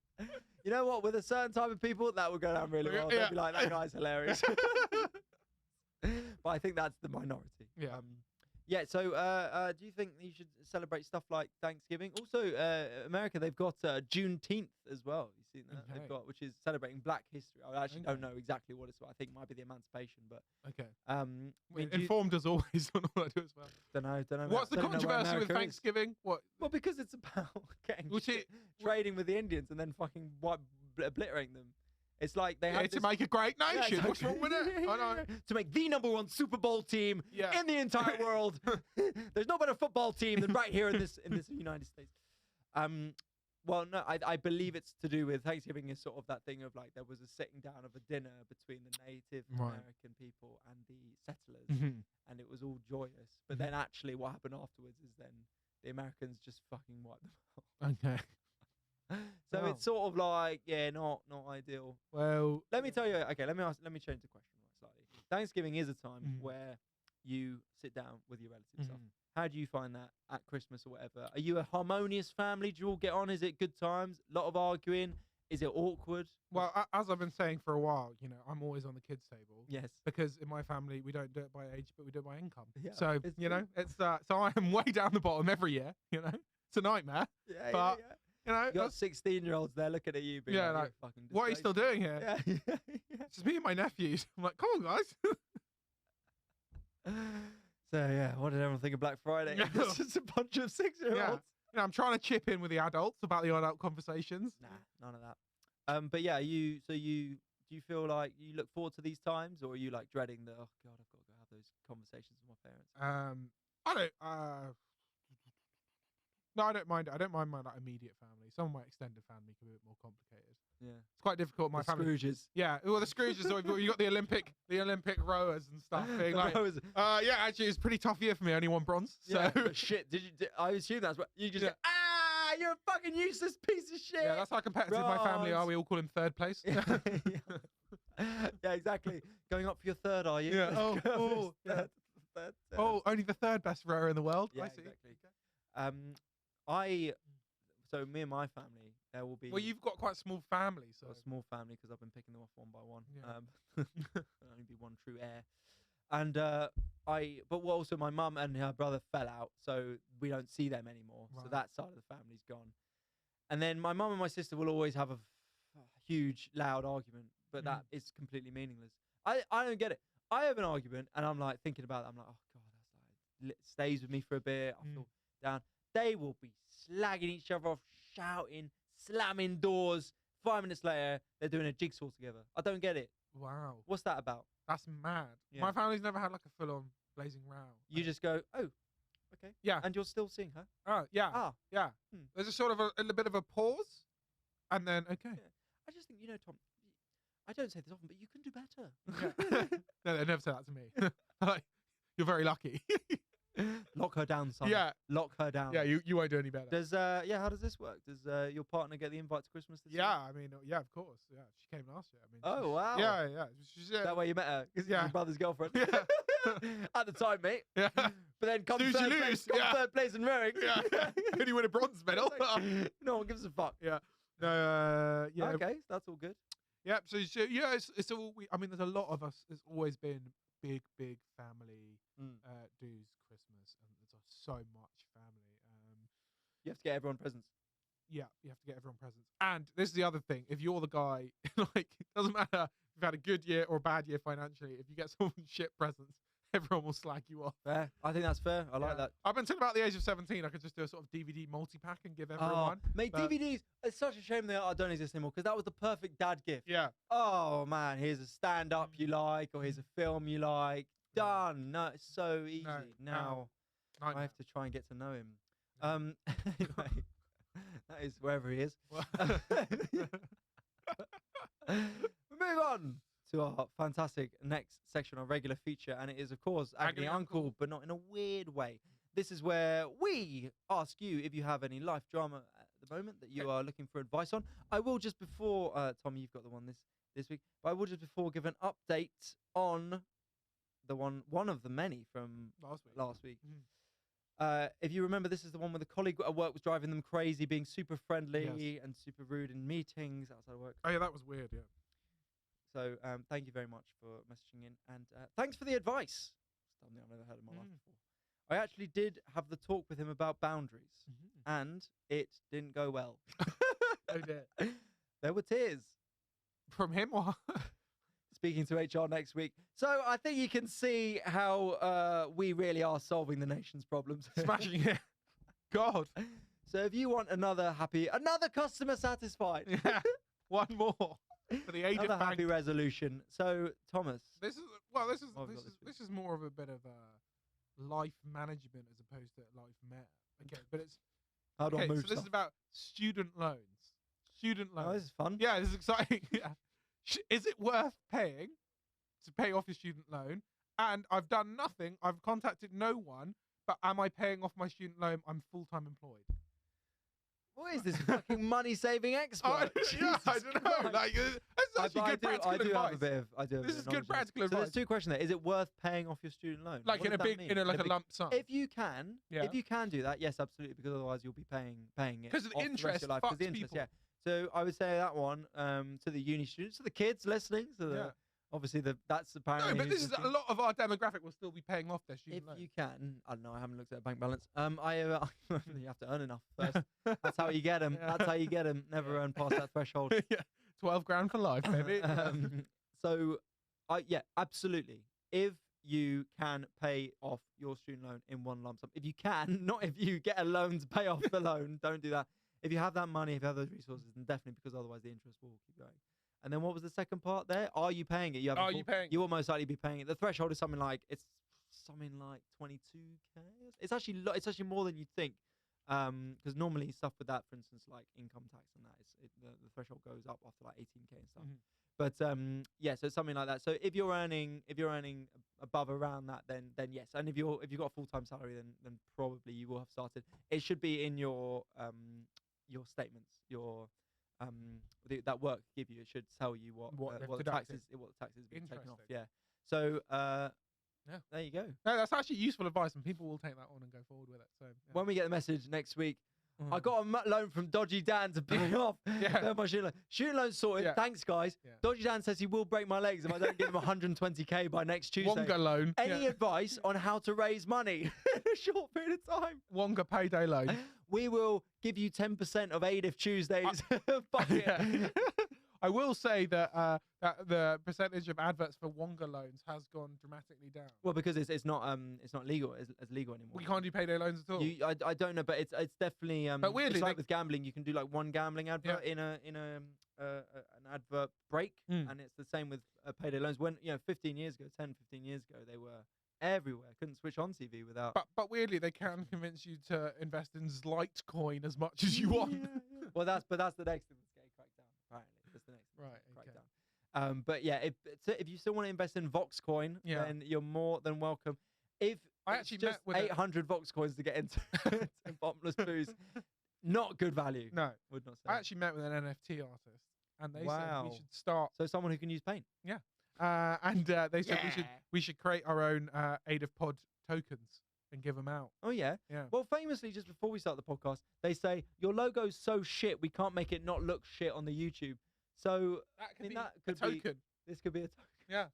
You know what? With a certain type of people, that would go down really well. Yeah. They'd be like, that guy's hilarious. But I think that's the minority. Yeah. Yeah. So, do you think you should celebrate stuff like Thanksgiving? Also, America, they've got Juneteenth as well. You seen that? Okay. They've got, which is celebrating Black history. I actually Okay. don't know exactly what it's. I think it might be the emancipation, but Okay. I mean, Informed as always on all I do as well. don't know. What's the don't know where controversy with America is. Thanksgiving? What? Well, because it's about getting Which it- trading with the Indians and then fucking obliterating them. It's like they Yeah, had to make a great nation. What's wrong with it? I know. To make the #1 Super Bowl team Yeah. in the entire world. There's no better football team than right here in this United States. Well, no, I believe it's to do with Thanksgiving is sort of that thing of like there was a sitting down of a dinner between the Native Right. American people and the settlers, Mhm. and it was all joyous. But then actually, what happened afterwards is then the Americans just fucking wiped them out. Okay. So Wow. it's sort of like not ideal. Well, Let me tell you. Okay, let me change the question slightly. Thanksgiving is a time Mhm. where you sit down with your relatives. and stuff. Mhm. How do you find that at Christmas or whatever? Are you a harmonious family? Do you all get on? Is it good times? A lot of arguing? Is it awkward? well, as I've been saying for a while, I'm always on the kids' table. Yes. Because in my family, we don't do it by age, but we do it by income. Yeah, So, it's it's so I am way down the bottom every year, It's a nightmare. Yeah, But, yeah. You know, You got 16-year-olds there looking at you being Yeah, like, like, "You're fucking what are you still disgraceful." doing here? Yeah, yeah, yeah. It's just me and my nephews. I'm like, come on, guys. So, yeah, what did everyone think of Black Friday? Yeah. It's just a bunch of 6-year-olds. I'm trying to chip in with the adults about the adult conversations. Nah, none of that. But yeah, do you feel like you look forward to these times, or are you like dreading the oh god, I've got to go have those conversations with my parents? I don't. No, I don't mind. I don't mind my immediate family. Some of my extended family can be a bit more complicated. Yeah, It's quite difficult. My the family. Scrooges. Yeah, well, the Scrooges. So you got the Olympic rowers and stuff. Being The like, rowers. yeah, actually, it's a pretty tough year for me. Only one bronze. So Yeah, but shit. I assume that's what you just Yeah. go, you're a fucking useless piece of shit. yeah, that's how competitive my family are. Bronze. We all call him third place. yeah, yeah, exactly. Going up for your third, are you? Yeah, Let's oh, go for oh, this yeah. third. Oh, only the third best rower in the world. Yeah, I see. exactly. I so me and my family, there will be. Well, you've got quite a small family, so. a small family because I've been picking them off one by one. Yeah. There'll only be one true heir. And but also my mum and her brother fell out, so we don't see them anymore. So Right. that side of the family's gone. And then my mum and my sister will always have a huge, loud argument, but that is completely meaningless. I don't get it. I have an argument, and I'm like thinking about it. I'm like, oh god, that's like stays with me for a bit. I feel down. They will be slagging each other off, shouting, slamming doors. 5 minutes later, they're doing a jigsaw together. I don't get it. Wow. What's that about? That's mad. Yeah. My family's never had like a full-on blazing row. You just go, oh, okay. Yeah. And you're still seeing her? Oh, yeah. Ah. Yeah. There's a sort of a bit of a pause, and then, okay. Yeah. I just think, Tom, I don't say this often, but you can do better. Yeah. No, they never say that to me. Like, you're very lucky. Lock her down, son. Yeah. Lock her down. Yeah, you won't do any better. Does how does this work? Does your partner get the invite to Christmas this year? Yeah, I mean, yeah, of course. Yeah, she came last year. I mean, Oh, wow. Yeah, yeah. She's, That way you met her? Yeah. Your brother's girlfriend? Yeah. At the time, mate. Yeah. But then come Snooze, you third place, lose. come Yeah. third place in rowing. Yeah. Only win a bronze medal. No one gives a fuck. Yeah. No, yeah. Okay, that's all good. Yeah, so yeah, it's all. I mean, there's a lot of us. It's always been big family dues Christmas, and there's so much family. You have to get everyone presents. Yeah, you have to get everyone presents. And this is the other thing: if you're the guy, like, it doesn't matter if you've had a good year or a bad year financially. If you get someone shit presents, everyone will slag you off. Fair. I think that's fair. I like that. Up until about the age of 17, I could just do a sort of DVD multi-pack and give everyone. Mate, but- DVDs, it's such a shame they don't exist anymore because that was the perfect dad gift. Yeah. Oh, man, here's a stand-up you like or here's a film you like. Done. No, it's so easy. Now I have to try and get to know him. Anyway, that is wherever he is. Move on to our fantastic next section, our regular feature, and it is, of course, Agony Uncle, but not in a weird way. This is where we ask you if you have any life drama at the moment that you are looking for advice on. I will just before, Tom, you've got the one this week, but I will just before give an update on the one of the many from last week. If you remember, this is the one where the colleague at work was driving them crazy, being super friendly and super rude in meetings outside of work. Oh yeah, that was weird. Yeah. So thank you very much for messaging in, and thanks for the advice. Something I've never heard in my life before. I actually did have the talk with him about boundaries, and it didn't go well. Oh dear. There were tears. From him or? Speaking to HR next week. So I think you can see how we really are solving the nation's problems. Smashing it. God. So if you want another customer satisfied. Yeah. One more. For the AIDIF Another bank. happy resolution. So Thomas. This is more of a bit of life management as opposed to life meta. Okay, but it's How do I move so this stuff? is about student loans. Student loans. Oh, this is fun. Yeah, this is exciting. Yeah. Is it worth paying to pay off your student loan? And I've done nothing. I've contacted no one. But am I paying off my student loan? I'm full-time employed. What is this fucking money-saving expert? Yeah, I don't know. Like, it's actually good practical I do advice. have a bit of. This is good knowledge. practical So advice. there's two questions there. Is it worth paying off your student loan? Like What in a does that big, mean? a lump sum. If you can, Yeah. if you can do that, yes, absolutely, because otherwise you'll be paying it 'Cause of the off rest interest of your life, 'cause the fucks interest, people. yeah. So I would say that one to the uni students, to the kids listening, to the Yeah. obviously that's apparently. No, but who's this is listening. a lot of our demographic will still be paying off their If student loan. you can, I don't know. I haven't looked at a bank balance. You have to earn enough first. That's how you get them. Yeah. That's how you get them. Never earn past that threshold. Yeah, 12 grand for life, baby. So, yeah, absolutely. If you can pay off your student loan in one lump sum, if you can, not if you get a loan to pay off the loan, don't do that. If you have that money, if you have those resources, then definitely, because otherwise the interest will keep going. And then what was the second part there? Are you paying it? Are you paying? You will most likely be paying it. The threshold is something like 22K. It's actually more than you'd think. Because normally stuff with that, for instance, like income tax and that, the threshold goes up after like 18K and stuff. But yeah, so something like that. So if you're earning above around that, then yes. And if you've got a full-time salary, then probably you will have started. It should be in your statements, that work give you. It should tell you what the taxes being taken off. Yeah. So yeah, there you go. No, that's actually useful advice, and people will take that on and go forward with it. So yeah. When we get the message next week, I got a loan from Dodgy Dan to pay off my student loan. Student loan sorted. Yeah. Thanks, guys. Yeah. Dodgy Dan says he will break my legs if I don't give him 120k by next Tuesday. Wonga loan. Any advice on how to raise money in a short period of time? Wonga payday loan. We will give you 10% of AIDIF Tuesdays. Bucket. I will say that the percentage of adverts for Wonga loans has gone dramatically down. Well, because it's not legal as legal anymore. We can't do payday loans at all. I don't know, but it's definitely But weirdly, it's like with gambling, you can do like one gambling advert in an advert break, and it's the same with payday loans. When 15 years ago, 10, 15 years ago, they were everywhere. Couldn't switch on TV without. But weirdly, they can convince you to invest in Litecoin as much as you want. Yeah. Well, that's the next thing that's getting cracked down. Apparently, that's the next thing Right. cracked down. But yeah, if you still want to invest in Voxcoin, then you're more than welcome. If I actually just met with 800 Voxcoins to get into bottomless booze, not good value. No, would not say. I actually met with an NFT artist, and they said we Wow. should start. So someone who can use paint. And they said we should create our own AIDIF pod tokens and give them out. Oh yeah. Yeah. Well, famously, just before we start the podcast, they say your logo's so shit we can't make it not look shit on the YouTube. So That could be that a could be token. this could be a token. Yeah,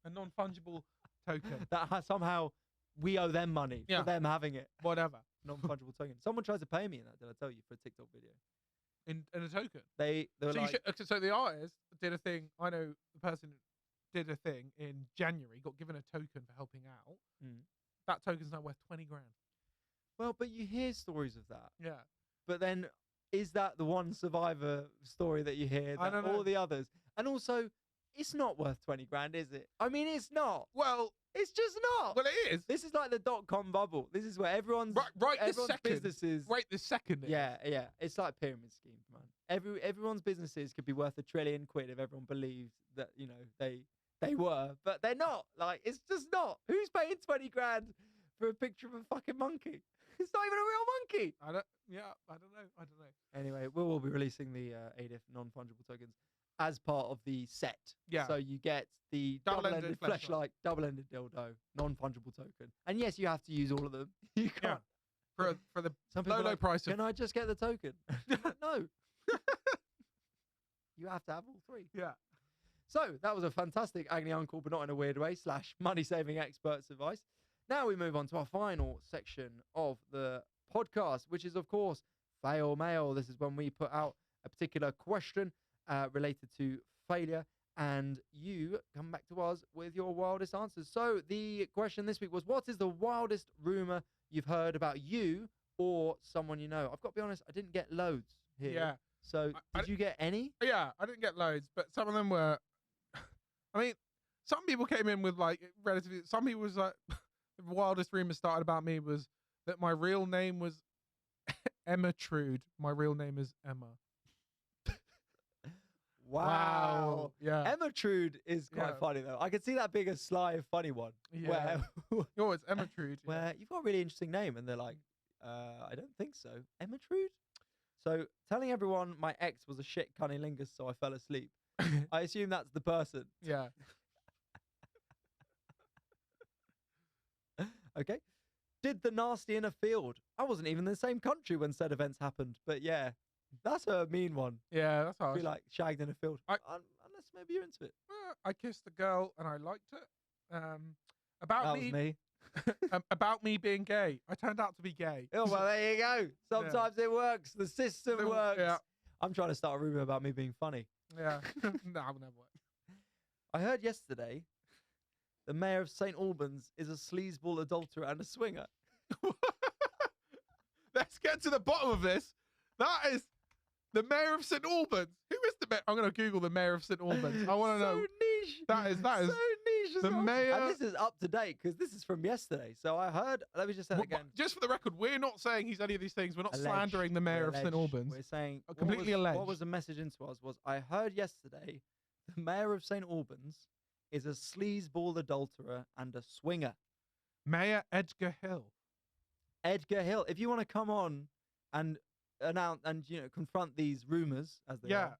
a non-fungible token. That somehow we owe them money Yeah. for them having it. Whatever. Non-fungible token. Someone tried to pay me in that. Did I tell you for a TikTok video? In a token. They were So, like, so the artist did a thing. I know the person did a thing in January, got given a token for helping out. That token's now worth 20 grand. well, but you hear stories of that. Yeah. But then, is that the one survivor story that you hear? I That don't know. all the others, and also, it's not worth 20 grand, is it? I mean, it's not. Well, It's just not. well, it is. This is like the .com bubble. This is where everyone's Right this everyone's second. businesses. Right this second. it is. Yeah. It's like pyramid schemes, man. Everyone's businesses could be worth £1 trillion if everyone believed that they were, but they're not. Like, it's just not. Who's paying 20 grand for a picture of a fucking monkey? It's not even a real monkey. I don't know. Anyway, we will be releasing the AIDIF non-fungible tokens as part of the set. Yeah. So you get the Double-ended double-ended fleshlight. fleshlight, double-ended dildo, non-fungible token. And yes, you have to use all of them. You can't. For the Some people low are like, price of can I just get the token? No. You have to have all three. yeah. So that was a fantastic Agony Uncle, but not in a weird way, / money-saving experts advice. Now we move on to our final section of the podcast, which is, of course, FailMail. This is when we put out a particular question related to failure, and you come back to us with your wildest answers. So the question this week was, what is the wildest rumour you've heard about you or someone you know? I've got to be honest, I didn't get loads here. Yeah. So did you get any? Yeah, I didn't get loads, but some of them were. I mean, some people came in with like relatively. Some people was like, the wildest rumor started about me was that my real name was Emma Trude. My real name is Emma. Wow. Yeah. Emma Trude is quite funny though. I could see that being a sly, funny one. Yeah. Oh, it's Emma Trude. Yeah. Where you've got a really interesting name, and they're like, I don't think so. Emma Trude? So telling everyone my ex was a shit cunnilingus, so I fell asleep. I assume that's the person. Yeah. Okay. Did the nasty in a field? I wasn't even in the same country when said events happened. But yeah, that's a mean one. Yeah, that's how Be like shagged in a field. I- Unless maybe you're into it. I kissed a girl and I liked it. About That me, was me. about me being gay. I turned out to be gay. Oh, well, there you go. Sometimes it works. The system The- works. yeah. I'm trying to start a rumor about me being funny. Yeah. No, I'll never work. I heard yesterday the mayor of St. Albans is a sleazeball adulterer and a swinger. Let's get to the bottom of this. That is the mayor of St. Albans. Who is the mayor? I'm going to Google the mayor of St. Albans. I want to So know. niche. That is so niche. as the well. mayor- And this is up to date because this is from yesterday. So I heard. Let me just say it again. Just for the record, we're not saying he's any of these things. We're not Alleged. slandering the mayor of St. Alleged. Albans. We're saying Completely what alleged. was the message into us was I heard yesterday the mayor of St. Albans is a sleazeball adulterer and a swinger. Mayor Edgar Hill. Edgar Hill. If you want to come on and announce and confront these rumors as they Yeah.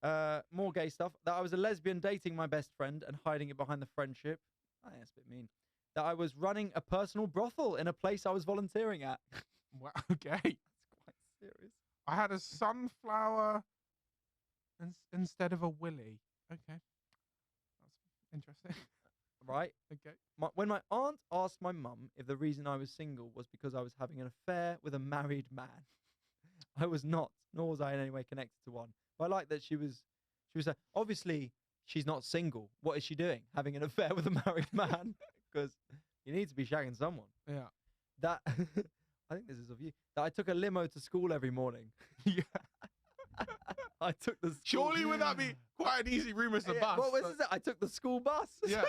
are. More gay stuff. That I was a lesbian dating my best friend and hiding it behind the friendship. I think that's a bit mean. that I was running a personal brothel in a place I was volunteering at. Wow, okay. It's quite serious. I had a sunflower instead of a willy. Okay. That's interesting. Right? Okay. When my aunt asked my mum if the reason I was single was because I was having an affair with a married man, I was not, nor was I in any way connected to one. But I like that she was obviously she's not single. What is she doing? Having an affair with a married man? Because you need to be shagging someone. Yeah. That I think this is of you. That I took a limo to school every morning. Yeah. I took the school. Surely would that be quite an easy room as a bus? Well, this is it. I took the school bus. Yeah.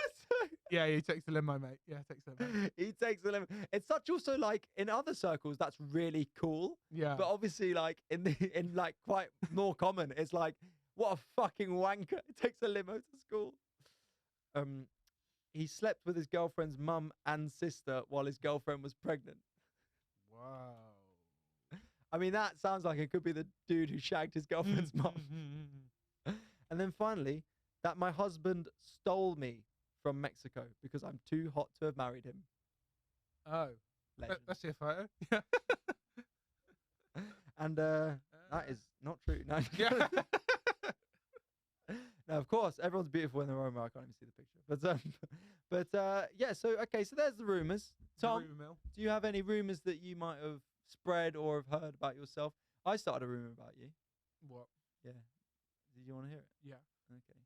Yeah, he takes the limo, mate. Yeah, takes the limo. He takes the limo. It's such also like in other circles that's really cool. Yeah. But obviously like in like quite more common, it's like what a fucking wanker. It takes a limo to school. He slept with his girlfriend's mum and sister while his girlfriend was pregnant. Wow. I mean, that sounds like it could be the dude who shagged his girlfriend's mum. And then finally, that my husband stole me from Mexico because I'm too hot to have married him. Oh. Legend. Let's see a photo. Yeah. And that is not true. No. Yeah. Now, of course, everyone's beautiful in their own way. I can't even see the picture. But yeah, so, okay, so there's the rumours. Tom, Rumour mill. do you have any rumours that you might have spread or have heard about yourself? I started a rumour about you. What? Yeah. Did you want to hear it? Yeah. Okay.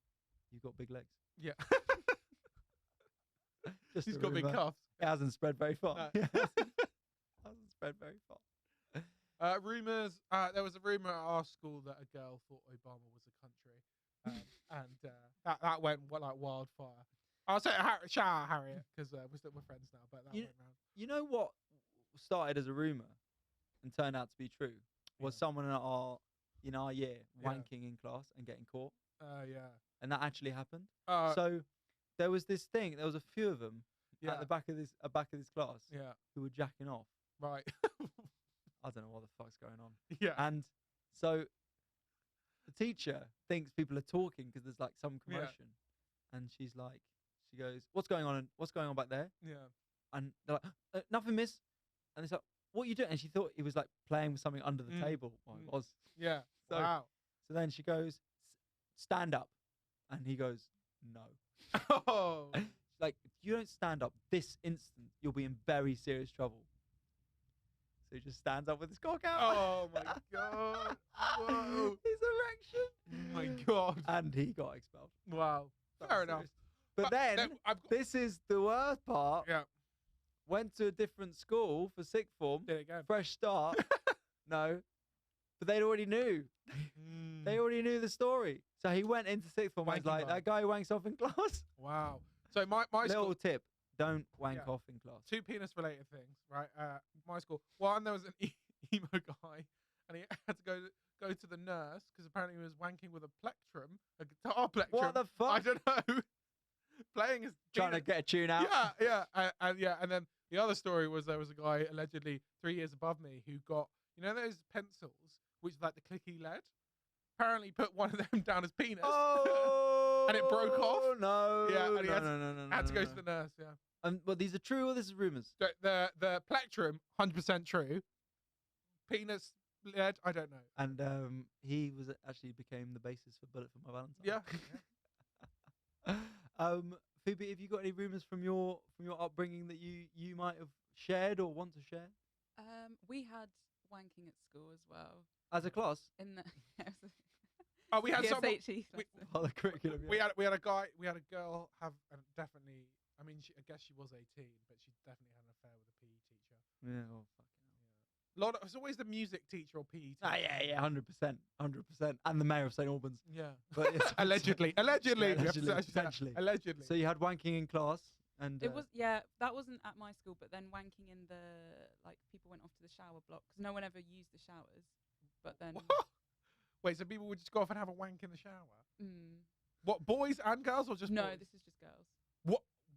You've got big legs. Yeah. Just He's a got big rumour. calves. It hasn't spread very far. No. Hasn't spread very far. Rumours. There was a rumour at our school that a girl thought Obama was a country, and that went like wildfire. I'll say shout out Harriet because we're friends now. But that went round. You know what started as a rumour and turned out to be true was someone in our year wanking in class and getting caught. Yeah. And that actually happened. So there was this thing. There was a few of them at the back of this class who were jacking off. Right. I don't know what the fuck's going on. Yeah. And so the teacher thinks people are talking because there's like some commotion, and she goes, "What's going on? What's going on back there?" Yeah. And they're like, "Nothing, miss." And it's like, "What are you doing?" And she thought he was like playing with something under the table. Well, it was. Yeah. So, Wow. So then she goes, "Stand up," and he goes, "No." Oh. She's like, "If you don't stand up this instant, you'll be in very serious trouble." So he just stands up with his cock out. Oh my god. Whoa. His erection. Oh my god. And he got expelled. Wow. Fair enough. But then, this is the worst part. Yeah. Went to a different school for sixth form. Did it again. Fresh start. No. But they already knew. They already knew the story. So he went into sixth form and was Wanking like, guy. that guy who wanks off in class. Wow. So my Little school, tip. Don't wank off in class. two penis related things, right? My school. One, there was an emo guy, and he had to go to the nurse because apparently he was wanking with a plectrum, a guitar plectrum. What the fuck? I don't know. Playing his Trying to penis. get a tune out. Yeah, and then the other story was there was a guy allegedly 3 years above me who got those pencils which like the clicky lead. Apparently put one of them down his penis. Oh, and it broke off. No. Yeah, and he no. had to go to the nurse. Yeah. But these are true or this is rumors? The plectrum, 100% true. Penis lead, I don't know. And he was actually became the basis for Bullet for My Valentine. Yeah. Phoebe, have you got any rumors from your upbringing that you might have shared or want to share We had wanking at school as well. as a class? In the Oh, we had someone. PSHE class. Oh, the curriculum. We had a girl have definitely. I mean, I guess she was 18, but she definitely had an affair with a PE teacher. Yeah. Oh, fucking It's always the music teacher or PE teacher. hell. Yeah. 100%. And the mayor of St Albans. Yeah. But it's Allegedly. Yeah, We have to allegedly, say- potentially. Allegedly. So you had wanking in class, and It was that wasn't at my school, but then wanking in the people went off to the shower block because no one ever used the showers. But then Wait, so people would just go off and have a wank in the shower? mm, What, boys and girls or just no, boys? this is just girls.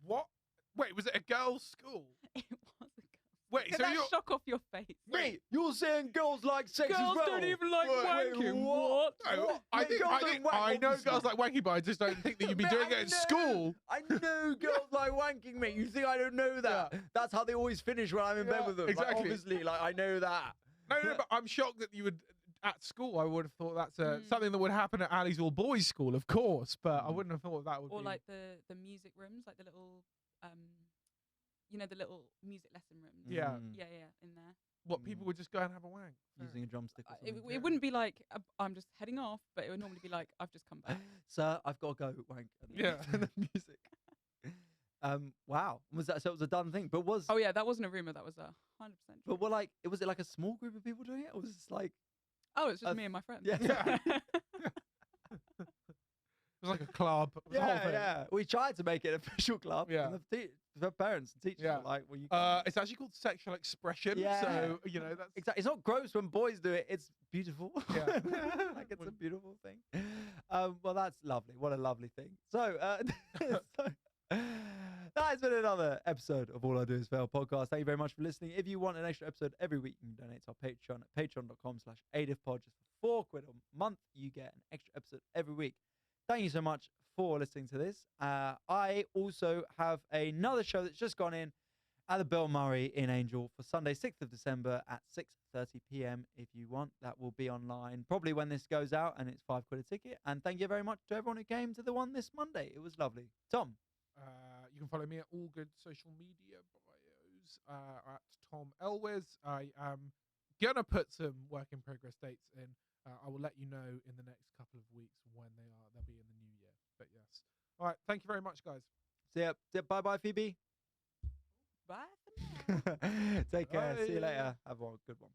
What? Wait, was it a girls' school? It was a girls. Wait, Get so that you're shock off your face. Mate, you're saying girls like sex as Girls well? don't even like Wait, wanking. what? No, What? I Mate, think girls I don't think wank, I know obviously. girls like wanking, but I just don't think that you'd be Mate, doing I it at know. school. I know girls like wanking, mate. You think I don't know that? Yeah. That's how they always finish when I'm in bed Yeah, with them. exactly. Like, obviously, like I know that. No, but I'm shocked that you would at school. I would have thought that's Mm. something that would happen at Ali's all boys school, of course, but I Mm. wouldn't have thought that would Or be. like the music rooms, like the little, the little music lesson rooms. Yeah. Mm. Yeah, in there. What people would just go and have a wank. Using a drumstick or It, something. it wouldn't be like I'm just heading off, but it would normally be like I've just come back. Sir, I've got to go wank. And Yeah. the music. Wow. Was that so? It was a done thing, but was Oh yeah, that wasn't a rumor. That was 100%. but what like was it like a small group of people doing it, or was it just like Oh, it's just Uh, me and my friends. yeah. Yeah. It was like a club. It was a whole thing. yeah? We tried to make it an official club. Yeah. And the parents and teachers Yeah. were like, well, you can't. It's actually called sexual expression. Yeah. So that's Exactly. It's not gross when boys do it. It's beautiful. Yeah. Like it's a beautiful thing. Well, that's lovely. What a lovely thing. So, that has been another episode of All I Do Is Fail podcast. Thank you very much for listening. If you want an extra episode every week, you can donate to our Patreon at patreon.com/AIDIFpod. Just for £4 a month, you get an extra episode every week. Thank you so much for listening to this. I also have another show that's just gone in at the Bill Murray in Angel for Sunday, 6th of December at 6:30 p.m. If you want, that will be online probably when this goes out, and it's £5 a ticket. And thank you very much to everyone who came to the one this Monday. It was lovely. Tom. You can follow me at all good social media bios at Tom Elwes. I am gonna put some work in progress dates in. I will let you know in the next couple of weeks when they are. They'll be in the new year. But yes. All right. Thank you very much, guys. See ya. Bye bye, Phoebe. Bye for now. Take care. See you Bye. later. Have a good one.